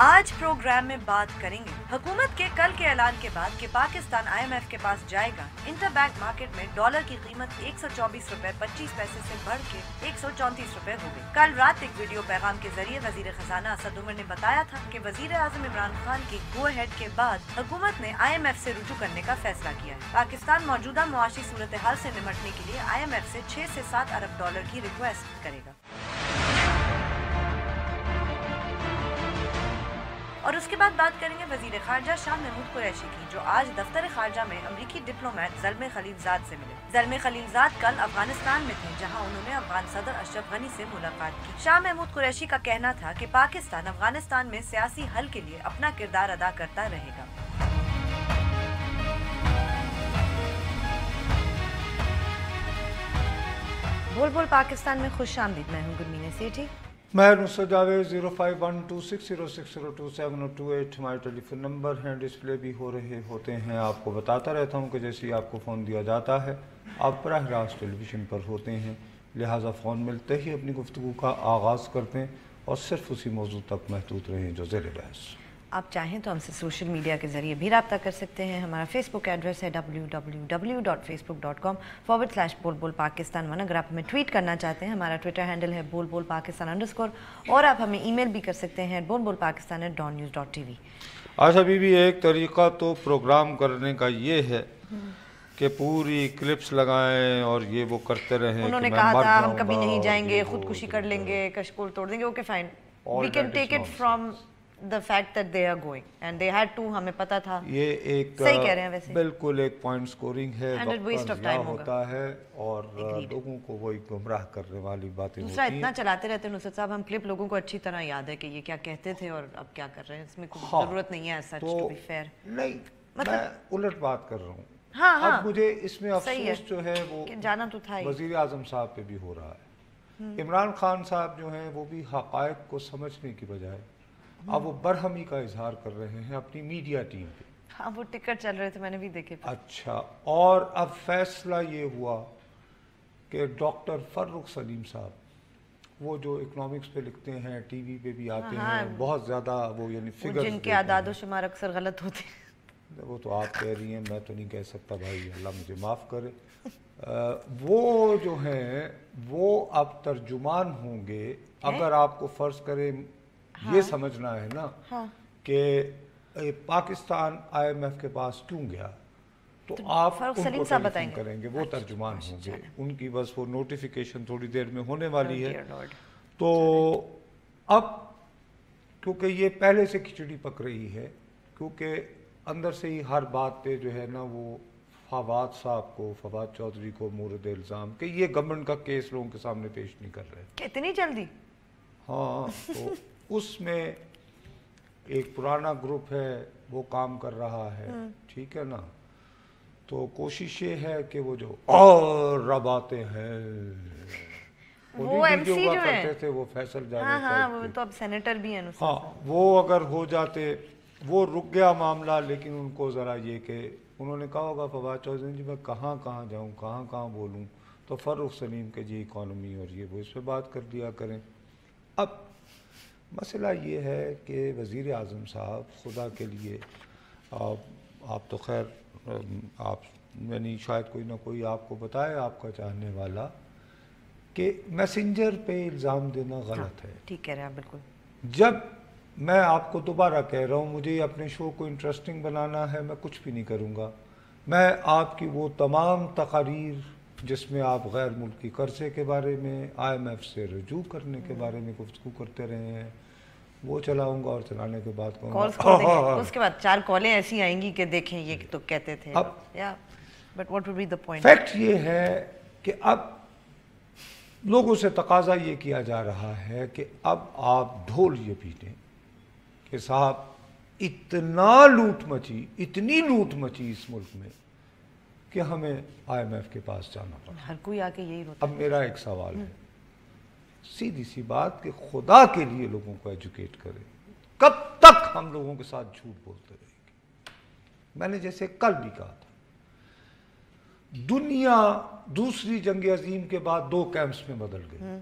آج پروگرام میں بات کریں گے حکومت کے کل کے اعلان کے بعد کہ پاکستان IMF کے پاس جائے گا. انٹر بینک مارکیٹ میں ڈالر کی قیمت 124 روپے 25 پیسے سے بڑھ کے 134 روپے ہو گئی. کل رات ایک ویڈیو پیغام کے ذریعے وزیر خزانہ اسد عمر نے بتایا تھا کہ وزیر اعظم عمران خان کی گو ہیڈ کے بعد حکومت نے IMF سے رجوع کرنے کا فیصلہ کیا ہے. پاکستان موجودہ معاشی صورتحال سے نمٹنے کے لیے IMF سے 6 سے 7 ارب ڈالر کی ریکویسٹ کرے گا. اور اس کے بعد بات کریں گے وزیر خارجہ شاہ محمود قریشی کی، جو آج دفتر خارجہ میں امریکی ڈپلومیٹ زلمے خلیل زاد سے ملے. زلمے خلیل زاد کل افغانستان میں تھے، جہاں انہوں نے افغان صدر اشرف غنی سے ملاقات کی. شاہ محمود قریشی کا کہنا تھا کہ پاکستان افغانستان میں سیاسی حل کے لیے اپنا کردار ادا کرتا رہے گا. بول بول پاکستان میں خوش آمدید. میں ہوں گرمین سیٹھی. میں نصرت جاوید. 0512606027 اور 28 ہمارے ٹیلی فون نمبر ہیں، ڈسپلے بھی ہو رہے ہوتے ہیں. آپ کو بتاتا رہتا ہوں کہ جیسے ہی آپ کو فون دیا جاتا ہے آپ براہ راست ٹیلی ویژن پر ہوتے ہیں، لہٰذا فون ملتے ہی اپنی گفتگو کا آغاز کرتے ہیں اور صرف اسی موضوع تک محدود رہیں جو زیر بحث. آپ چاہیں تو ہم سے سوشل میڈیا کے ذریعے بھی رابطہ کر سکتے ہیں. ہمارا فیس بک ایڈریس ہے www.facebook.com/بول پاکستان 1. اگر آپ ہمیں ٹویٹ کرنا چاہتے ہیں ہمارا ٹویٹر ہینڈل ہے بول پاکستان_، اور آپ ہمیں ای میل بھی کر سکتے ہیں bolpakistan@dawnnews.tv. آشا بی بی، ایک طریقہ تو پروگرام کرنے کا یہ ہے کہ پوری کلپس لگائیں اور یہ وہ کرتے رہیں. انہوں نے کہا تھا ہم کبھی نہیں جائیں گے، خودکشی کر لیں گے، کشکول توڑ دیں گے. Okay fine, we can take it from the fact that they are going and they had to. ہمیں پتا تھا. یہ ایک صحیح کہہ رہے ہیں ویسے، بالکل ایک پوائنٹ سکورنگ ہے، ویسٹ آف ٹائم ہوتا ہے اور لوگوں کو وہی گمراہ کرنے والی باتیں ہوتی دوسرا ہیں. اتنا چلاتے رہتے ہیں نصرت صاحب، ہم کلپ لوگوں کو اچھی طرح یاد ہے کہ یہ کیا کہتے تھے اور اب کیا کر رہے ہیں. اس میں کوئی ضرورت نہیں ہے سچ ٹو بی فیئر. نہیں، میں الٹ بات کر رہا ہوں. ہاں اب مجھے اس میں افسوس جو ہے وہ جانا تو تھا وزیر اعظم صاحب پہ بھی ہو رہا ہے. عمران خان صاحب جو ہیں وہ بھی حقائق کو سمجھنے کی بجائے اب وہ برہمی کا اظہار کر رہے ہیں اپنی میڈیا ٹیم پہ. ہاں وہ ٹکٹ چل رہے تھے، میں نے بھی دیکھے. اچھا، اور اب فیصلہ یہ ہوا کہ ڈاکٹر فرخ سلیم صاحب، وہ جو اکنامکس پہ لکھتے ہیں، ٹی وی پہ بھی آتے ہیں، بہت زیادہ وہ یعنی فگرز جن کے اعداد و شمار اکثر غلط ہوتے ہیں. وہ تو آپ کہہ رہی ہیں، میں تو نہیں کہہ سکتا بھائی، اللہ مجھے معاف کرے. وہ جو ہیں وہ اب ترجمان ہوں گے. اگر آپ کو فرض کریں یہ سمجھنا ہے نا کہ پاکستان IMF کے پاس کیوں گیا، تو آپ ان کو ٹیلی فون کریں گے، وہ ترجمان ہوں گے. ان کی بس وہ نوٹیفیکیشن تھوڑی دیر میں ہونے والی ہے. تو اب کیونکہ یہ پہلے سے کھچڑی پک رہی ہے، کیونکہ اندر سے ہی ہر بات پہ جو ہے نا وہ فواد صاحب کو، فواد چودھری کو مورد الزام کہ یہ گورنمنٹ کا کیس لوگوں کے سامنے پیش نہیں کر رہے. کتنی جلدی؟ ہاں، تو اس میں ایک پرانا گروپ ہے وہ کام کر رہا ہے، ٹھیک ہے نا. تو کوشش یہ ہے کہ وہ جو اور رب آتے ہیں وہ ایم سی جو کرتے تھے، وہ فیصل جانے، ہاں وہ تو اب سینیٹر بھی ہیں. ہاں وہ اگر ہو جاتے، وہ رک گیا معاملہ. لیکن ان کو ذرا یہ کہ انہوں نے کہا ہوگا فواد چودھری جی میں کہاں کہاں جاؤں، کہاں کہاں بولوں، تو فرخ سلیم کے جی اکانومی اور یہ وہ اس پہ بات کر دیا کریں. اب مسئلہ یہ ہے کہ وزیر اعظم صاحب خدا کے لیے، آپ تو خیر آپ یعنی شاید کوئی نہ کوئی آپ کو بتائے، آپ کا چاہنے والا، کہ میسنجر پہ الزام دینا غلط ہے. ٹھیک کہہ رہے ہیں بالکل. جب میں آپ کو دوبارہ کہہ رہا ہوں مجھے اپنے شو کو انٹرسٹنگ بنانا ہے، میں کچھ بھی نہیں کروں گا. میں آپ کی وہ تمام تقاریر جس میں آپ غیر ملکی قرضے کے بارے میں، IMF سے رجوع کرنے کے بارے میں گفتگو کرتے رہے ہیں، وہ چلاؤں گا. اور چلانے کے بعد کہوں گا اس کے بعد 4 کالیں ایسی آئیں گی کہ دیکھیں یہ تو کہتے تھے. But what would be the point? Fact یہ ہے کہ اب لوگوں سے تقاضا یہ کیا جا رہا ہے کہ اب آپ ڈھول یہ پیٹیں کہ صاحب اتنا لوٹ مچی، اتنی لوٹ مچی اس ملک میں کہ ہمیں IMF کے پاس جانا پڑا. ہر کوئی آ کے یہی روتا. اب میرا ایک سوال ہے، سیدھی سی بات، کہ خدا کے لیے لوگوں کو ایجوکیٹ کرے. کب تک ہم لوگوں کے ساتھ جھوٹ بولتے رہیں گے؟ میں نے جیسے کل بھی کہا تھا، دنیا دوسری جنگ عظیم کے بعد 2 کیمپس میں بدل گئی.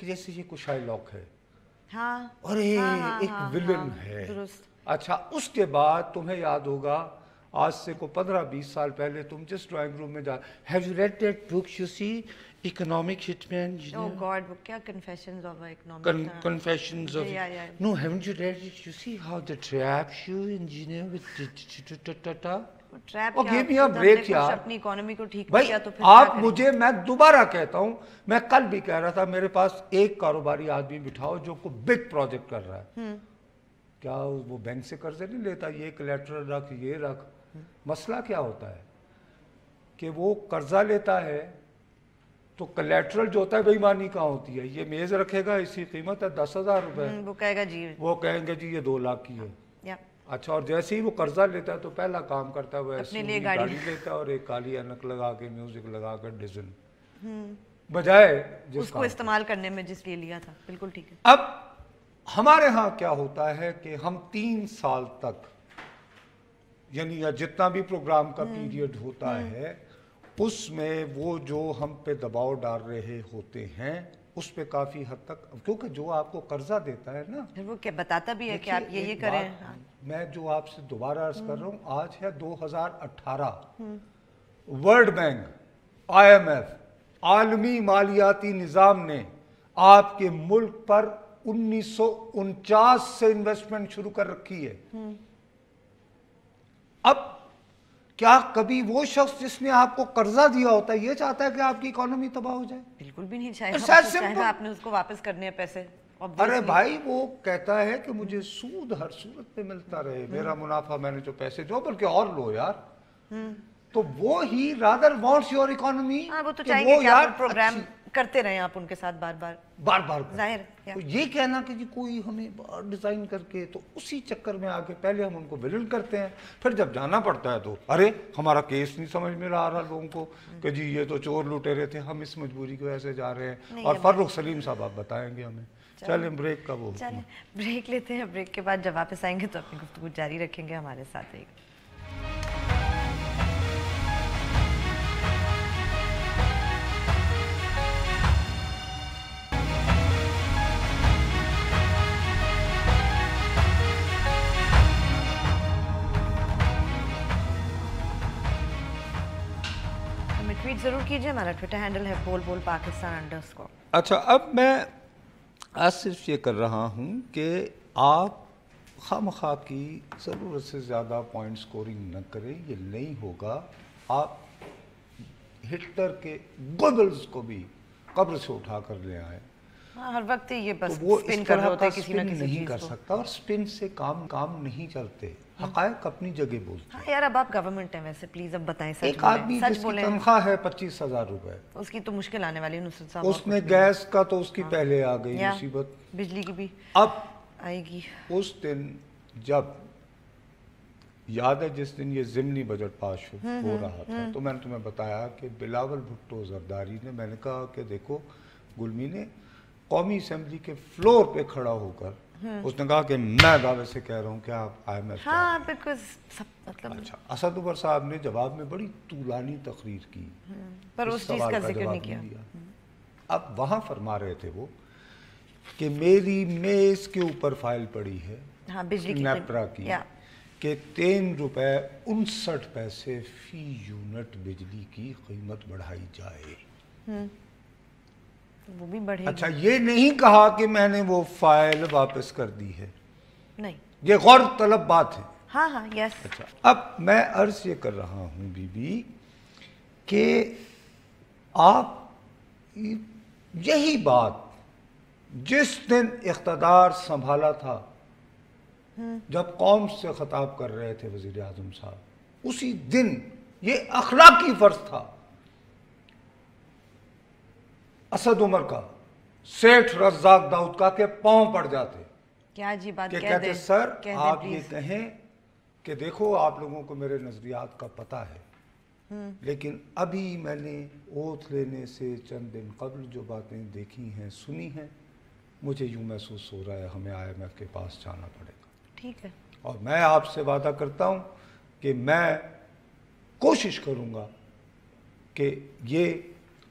کہ جیسے یہ کوئی شائلوک ہے ہاں ارے ایک ویلن ہے. اچھا اس کے بعد تمہیں یاد ہوگا آج سے کو 15-20 سال پہلے تم جس ڈرائنگ روم میں جا have you read that book you see economic hitman oh god وہ کیا confessions of economic confessions of no haven't you read it you see how they trap you engineer with trap oh give me a break یار اپنی economy کو ٹھیک بھائی کیا تو پھر آپ مجھے میں دوبارہ کہتا ہوں میں کل بھی کہہ رہا تھا میرے پاس ایک کاروباری آدمی بٹھاؤ جو کو بگ پروجیکٹ کر رہا ہے کیا وہ بینک سے قرضے نہیں لیتا یہ کولیٹرل رکھ یہ رکھ مسئلہ کیا ہوتا ہے کہ وہ قرضہ لیتا ہے تو کولیٹرل جو ہوتا ہے بے ایمانی کہاں ہوتی ہے یہ میز رکھے گا اسی قیمت ہے 10,000 روپے وہ کہے گا جی وہ کہیں گے جی یہ 2 لاکھ کی ہے اچھا اور جیسے ہی وہ قرضہ لیتا ہے تو پہلا کام کرتا ہے وہ ایسی گاڑی لیتا ہے اور ایک کالی اینک لگا کے میوزک لگا کر ڈیزل بجائے اس کو استعمال کرنے میں جس لیے لیا تھا. بالکل ٹھیک ہے. اب ہمارے ہاں کیا ہوتا ہے کہ ہم 3 سال تک یعنی جتنا بھی پروگرام کا پیریڈ ہوتا ہے اس میں وہ جو ہم پہ دباؤ ڈال رہے ہوتے ہیں اس پہ کافی حد تک کیونکہ جو آپ کو قرضہ دیتا ہے نا وہ کیا بتاتا بھی ہے کہ آپ یہ کریں. میں جو آپ سے دوبارہ عرض کر رہا ہوں آج ہے 2018 world bank I M F عالمی مالیاتی نظام نے آپ کے ملک پر 1949 سے انویسٹمنٹ شروع کر رکھی ہے. اب کیا کبھی وہ شخص جس نے آپ کو قرضہ دیا ہوتا ہے یہ چاہتا ہے کہ آپ کی اکانومی تباہ ہو جائے؟ بالکل بھی نہیں چاہیے. آپ نے اس کو واپس کرنے ہیں پیسے. ارے بھائی وہ کہتا ہے کہ مجھے سود ہر صورت پہ ملتا رہے میرا منافع میں نے جو پیسے دو بلکہ اور لو یار. تو وہ ہی رادر وانٹس یور اکانومی. وہ تو چاہیے کہ آپ پروگرام کرتے رہیں آپ ان کے ساتھ بار بار ظاہر یہ کہنا کہ جی کوئی ہمیں ڈیزائن کر کے تو اسی چکر میں آ کے پہلے ہم ان کو ویلن کرتے ہیں پھر جب جانا پڑتا ہے تو ارے ہمارا کیس نہیں سمجھ میں آ رہا لوگوں کو کہ جی یہ تو چور لٹیرے تھے ہم اس مجبوری کی وجہ سے جا رہے ہیں. اور فرخ سلیم صاحب آپ بتائیں گے ہمیں. چلیں بریک کا وہ چلیں بریک لیتے ہیں. بریک کے بعد جب واپس آئیں گے تو اپنی گفتگو جاری رکھیں گے. ہمارے ساتھ رہیے گا. ٹویٹ ضرور کیجیے. ہمارا ٹویٹر ہینڈل ہے بول پاکستان_. اچھا اب میں آج صرف یہ کر رہا ہوں کہ آپ خواہ کی ضرورت سے زیادہ پوائنٹ سکورنگ نہ کریں. یہ نہیں ہوگا. آپ ہٹلر کے گوبلز کو بھی قبر سے اٹھا کر لے آئے. ہر وقت یہ بس وہ اس طرح کا سپن نہیں کر سکتا اور سپن سے کام نہیں چلتے. حقائق اپنی جگہ بولتے ہیں. یار اب آپ گورنمنٹ ہیں ویسے پلیز اب بتائیں. ایک آدمی جس کی تنخواہ ہے 25,000 روپے اس کی تو مشکل آنے والی ہے. نصرت صاحب اس میں گیس کا تو اس کی پہلے آ گئی مصیبت. بجلی کی بھی اب آئے گی. اس دن جب یاد ہے جس دن یہ ضمنی بجٹ پاس ہو رہا تھا تو میں نے تمہیں بتایا کہ بلاول بھٹو زرداری نے میں نے کہا کہ دیکھو گلمی نے قومی اسمبلی کے فلور پہ کھڑا ہو کر اس نے کہا کہ میں دعوے سے کہہ رہا ہوں کہ آپ آئی ایم ایف. ہاں بیکاز مطلب اچھا اسد عمر صاحب نے جواب میں بڑی طولانی تقریر کی پر اس چیز کا ذکر نہیں کیا. اب وہاں فرما رہے تھے وہ کہ میری میز کے اوپر فائل پڑی ہے نیپرا کی کہ 3 روپے 59 پیسے فی یونٹ بجلی کی قیمت بڑھائی جائے. وہ بھی بڑھے. اچھا یہ نہیں کہا کہ میں نے وہ فائل واپس کر دی ہے. نہیں یہ غور طلب بات ہے. ہاں یس. اچھا اب میں عرض یہ کر رہا ہوں بی بی کہ آپ یہی بات جس دن اقتدار سنبھالا تھا جب قوم سے خطاب کر رہے تھے وزیر اعظم صاحب اسی دن یہ اخلاقی فرض تھا اسد عمر کا سیٹھ رزاق داؤد کا کہ پاؤں پڑ جاتے. کیا جی بات کہتے سر آپ یہ کہیں کہ دیکھو آپ لوگوں کو میرے نظریات کا پتہ ہے لیکن ابھی میں نے اوتھ لینے سے چند دن قبل جو باتیں دیکھی ہیں سنی ہیں مجھے یوں محسوس ہو رہا ہے ہمیں آئی ایم ایف کے پاس جانا پڑے گا. ٹھیک ہے. اور میں آپ سے وعدہ کرتا ہوں کہ میں کوشش کروں گا کہ یہ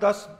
10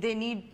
they need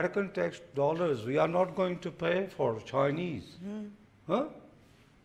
American tax dollars we are not going to pay for Chinese।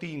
3,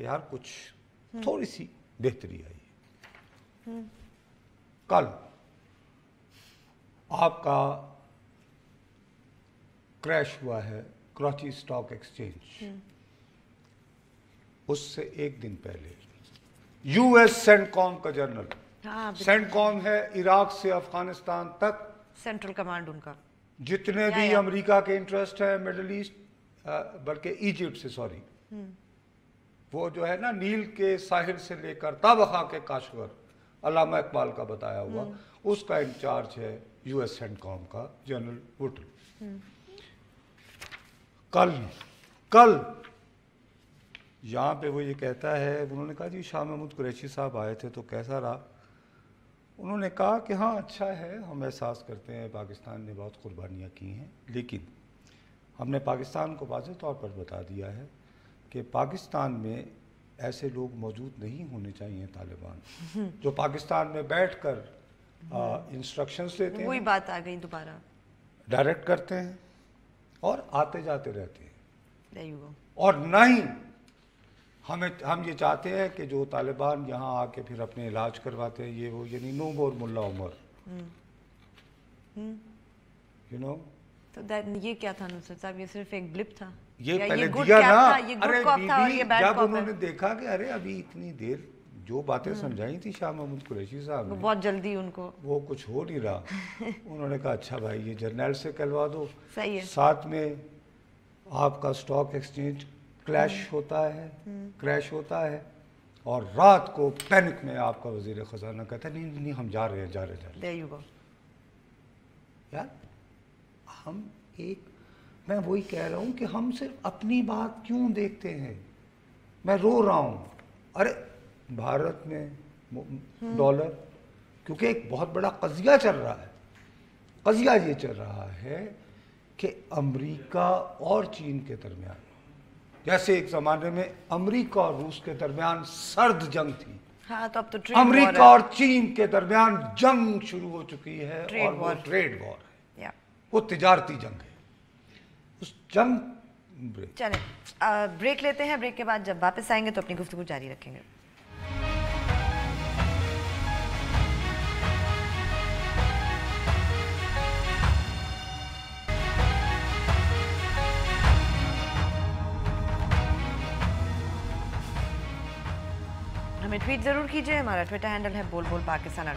کہ یار کچھ تھوڑی سی بہتری آئی. کل آپ کا کریش ہوا ہے کراچی اسٹاک ایکسچینج, اس سے ایک دن پہلے یو ایس سینٹ کام کا جنرل, سینٹ کام ہے عراق سے افغانستان تک سینٹرل کمانڈ ان کا, جتنے بھی امریکہ کے انٹرسٹ ہے مڈل ایسٹ, بلکہ ایجپٹ سے سوری, وہ جو ہے نا نیل کے ساحل سے لے کر تابخا کے کاشغر, علامہ اقبال کا بتایا ہوا, اس کا انچارج ہے یو ایس سینٹ کام کا جنرل وٹل. کل یہاں پہ وہ یہ کہتا ہے, انہوں نے کہا جی شاہ محمود قریشی صاحب آئے تھے تو کیسا رہا؟ انہوں نے کہا کہ ہاں اچھا ہے, ہم احساس کرتے ہیں پاکستان نے بہت قربانیاں کی ہیں, لیکن ہم نے پاکستان کو واضح طور پر بتا دیا ہے کہ پاکستان میں ایسے لوگ موجود نہیں ہونے چاہیے طالبان جو پاکستان میں بیٹھ کر انسٹرکشنز دیتے ہیں, وہی بات آ گئی دوبارہ, ڈائریکٹ کرتے ہیں اور آتے جاتے رہتے ہیں. go. اور نہ ہی ہم یہ چاہتے ہیں کہ جو طالبان یہاں آ کے پھر اپنے علاج کرواتے ہیں یہ وہ, یعنی نو مور ملا عمر, یو نو. تو یہ کیا تھا نصرت صاحب, یہ صرف ایک بلپ تھا, یہ پہلے دیا نا, ارے بیوی جب انہوں نے دیکھا کہ ارے ابھی اتنی دیر جو باتیں سمجھائی تھی شاہ محمود قریشی صاحب نے, بہت جلدی ان کو وہ کچھ ہو نہیں رہا, انہوں نے کہا اچھا بھائی یہ جرنیل سے کہلوا دو, صحیح ہے, ساتھ میں آپ کا اسٹاک ایکسچینج کریش ہوتا ہے, اور رات کو پینک میں آپ کا وزیر خزانہ کہتا ہے نہیں ہم جا رہے ہیں. یار ہم میں وہی کہہ رہا ہوں کہ ہم صرف اپنی بات کیوں دیکھتے ہیں. میں رو رہا ہوں, ارے بھارت میں ڈالر, کیونکہ ایک بہت بڑا قضیہ چل رہا ہے. قضیہ یہ چل رہا ہے کہ امریکہ اور چین کے درمیان, جیسے ایک زمانے میں امریکہ اور روس کے درمیان سرد جنگ تھی, ہاں تو اب تو امریکہ اور چین کے درمیان جنگ شروع ہو چکی ہے, اور وہ ٹریڈ وار ہے, وہ تجارتی جنگ ہے. اس جنگ چلیں بریک لیتے ہیں, بریک کے بعد جب واپس آئیں گے تو اپنی گفتگو جاری رکھیں گے. ہمیں ٹویٹ ضرور کیجئے, ہمارا ٹویٹر ہینڈل ہے بول بول پاکستان _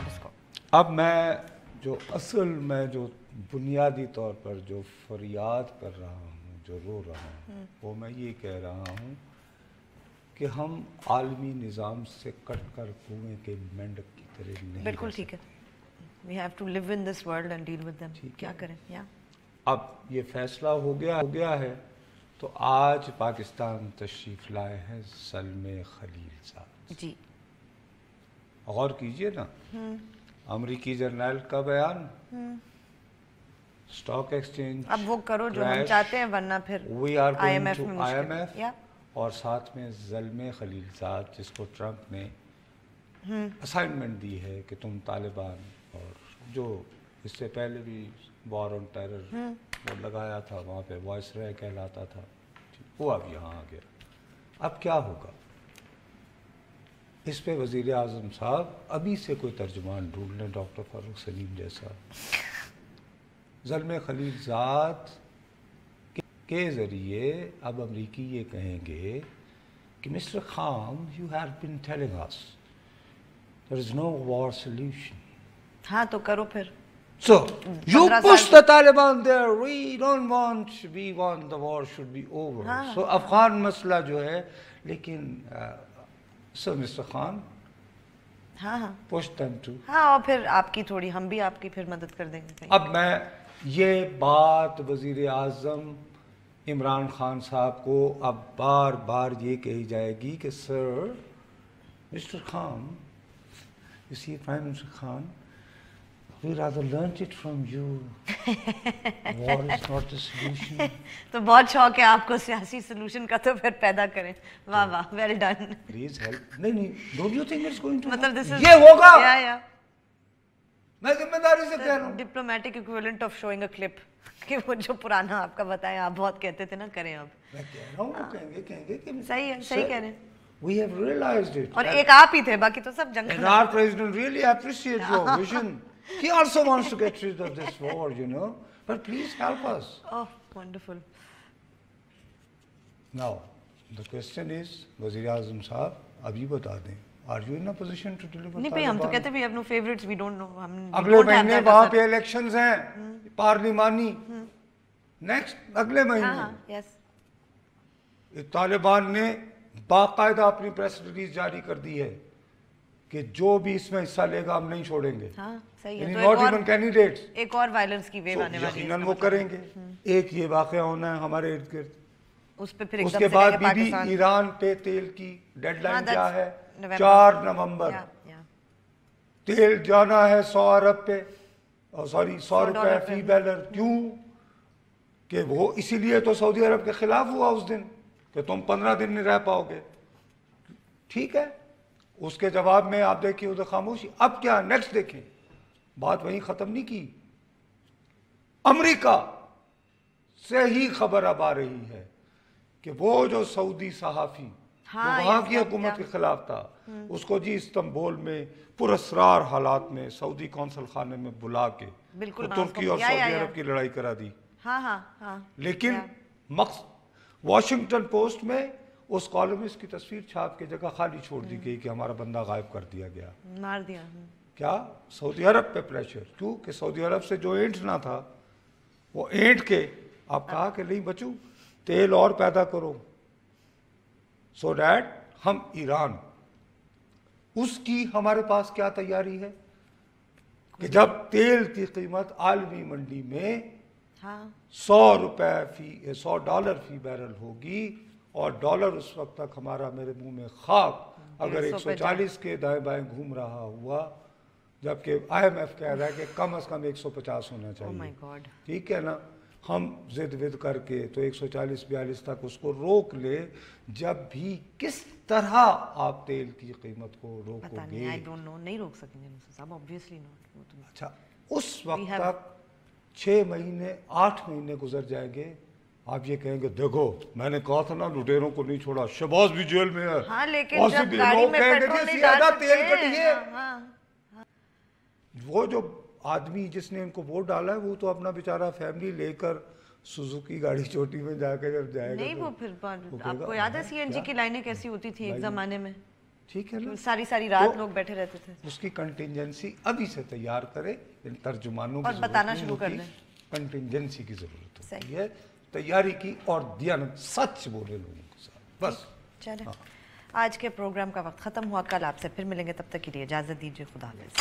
اب میں جو بنیادی طور پر جو فریاد کر رہا ہوں, جو رو رہا ہوں, وہ میں یہ کہہ رہا ہوں کہ ہم عالمی نظام سے کٹ کر کنویں کے مینڈک کی طرح نہیں. بالکل ٹھیک ہے, we have to live in this world and deal with them. کیا کریں. اب یہ فیصلہ ہو گیا ہے, تو آج پاکستان تشریف لائے ہیں زلمے خلیل صاحب. جی غور کیجئے نا, امریکی جرنیل کا بیان, اسٹاک ایکسچینج, اب وہ کرو جو ہم چاہتے ہیں, ورنہ پھر IMF اور ساتھ میں زلمے خلیل صاحب جس کو ٹرمپ نے اسائنمنٹ دی ہے کہ تم طالبان, اور جو اس سے پہلے بھی وار آن ٹیرر وہ لگایا تھا, وہاں پہ وائس رائے کہلاتا تھا, وہ اب یہاں آ گیا. اب کیا ہوگا اس پہ وزیر اعظم صاحب ابھی سے کوئی ترجمان ڈھونڈ لیں, ڈاکٹر فاروق سلیم جیسا. زلمے خلیل ذات کے ذریعے اب امریکی یہ کہیں گے کہ mister Khan, you have been telling us there is no war solution. ہاں تو کرو پھر. So you push the Taliban there. We want the war should be over. So Afghan مسئلہ جو ہے, لیکن So Mr. Khan, push them to. ہاں, اور پھر آپ کی تھوڑی, ہم بھی آپ کی پھر مدد کر دیں گے. اب میں یہ بات وزیر اعظم عمران خان صاحب کو اب بار بار یہ کہی جائے گی کہ sir, mister Khan, you see Prime Minister Khan, we rather learnt it from you. War is not the solution. تو بہت شوق ہے آپ کو سیاسی سلوشن کا, تو پھر پیدا کریں. واہ واہ, ویل ڈن. Please help. نہیں, don't you think it's going to مطلب یہ ہوگا. میں ذمہ داری سے کہہ رہا ہوں. Diplomatic equivalent of showing a clip, کہ وہ جو پرانا آپ کا بتائیں, آپ بہت کہتے تھے نا, کریں اب. میں کہہ رہا ہوں, کہیں گے کہ صحیح ہے, صحیح کہہ رہے ہیں. We have realized it. اور ایک آپ ہی تھے, باقی تو سب جنگ. And our president really appreciates your vision. He also wants to get rid of this war, you know. But please help us. Oh, wonderful. Now, the question is, Wazir Azam Sahab, ابھی بتا دیں, are you in a position to deliver? نہیں بھائی, ہم تو کہتے ہیں we have no favorites, we don't know. اگلے مہینے وہاں پہ الیکشنز ہیں پارلیمانی, نیکسٹ اگلے مہینے. طالبان نے باقاعدہ اپنی پریس ریلیز جاری کر دی ہے کہ جو بھی اس میں حصہ لے گا ہم نہیں چھوڑیں گے. not even candidates. ایک اور وائلنس کی ویو آنے والی ہے. یقیناً وہ کریں گے. ایک یہ واقعہ ہونا ہے ہمارے ارد گرد. اس پہ پھر اس کے بعد بھی ایران پہ تیل کی ڈیڈ لائن کیا ہے, 4 نومبر. تیل جانا ہے 100 ارب پہ, سوری 100 روپے فی بیرل. کیوں کہ وہ اسی لیے تو سعودی عرب کے خلاف ہوا اس دن کہ تم 15 دن نہیں رہ پاؤ گے. ٹھیک ہے, اس کے جواب میں آپ دیکھیے ادھر خاموشی. اب کیا نیکسٹ دیکھیں, بات وہیں ختم نہیں کی. امریکہ سے ہی خبر اب آ رہی ہے کہ وہ جو سعودی صحافی وہاں کی حکومت کے خلاف تھا, اس کو جی استنبول میں پراسرار حالات میں سعودی قونصل خانے میں بلا کے ترکی اور سعودی عرب کی لڑائی کرا دی. لیکن واشنگٹن پوسٹ میں اس کالمسٹ کی تصویر چھاپ کے جگہ خالی چھوڑ دی گئی کہ ہمارا بندہ غائب کر دیا گیا. مار دیا. کیا سعودی عرب پہ پریشر, کیوں کہ سعودی عرب سے جو اینٹنا تھا وہ اینٹ کے آپ کہا کہ نہیں بچو تیل اور پیدا کرو, سو دیٹ ہم ایران, اس کی ہمارے پاس کیا تیاری ہے کہ جب تیل کی قیمت عالمی منڈی میں $100 فی بیرل ہوگی, اور ڈالر اس وقت تک ہمارا میرے منہ میں خاک اگر 140 کے دائیں بائیں گھوم رہا ہوا, جبکہ IMF کہہ رہا ہے کہ کم از کم 150 ہونا چاہیے. ٹھیک ہے نا, ہم ضد ود کر کے تو 140-42 تک اس کو روک لے. جب بھی کس طرح آپ تیل کی قیمت کو روکو گے, نہیں روک سکیں گے صاحب, obviously not. اچھا, اس وقت تک 6 مہینے 8 مہینے گزر جائیں گے. آپ یہ کہیں گے دیکھو میں نے کہا تھا نا لٹیروں کو نہیں چھوڑا, شہباز بھی جیل میں ہے. ہاں لیکن جب گاڑی میں پیٹرول نہیں ڈال سکتے. وہ جو آدمی جس نے ان کو ووٹ ڈالا ہے وہ تو اپنا بیچارہ فیملی لے کر سوزوکی گاڑی چوٹی میں جا کے جب جائے گا, نہیں وہ پھر آپ کو یاد ہے CNG کی لائنیں کیسی ہوتی تھی ایک زمانے میں. ٹھیک ہے نا, ساری رات لوگ بیٹھے رہتے تھے. اس کی کنٹینجنسی ابھی سے تیار کرے, ان ترجمانوں اور بتانا شروع کر دیں. کنٹینجنسی کی ضرورت ہوتی ہے, تیاری کی, اور دیانت سچ بولے لوگوں کے ساتھ. بس چلیں, آج کے پروگرام کا وقت ختم ہوا. کل آپ سے پھر ملیں گے, تب تک کے لیے اجازت دیجیے. خدا حافظ.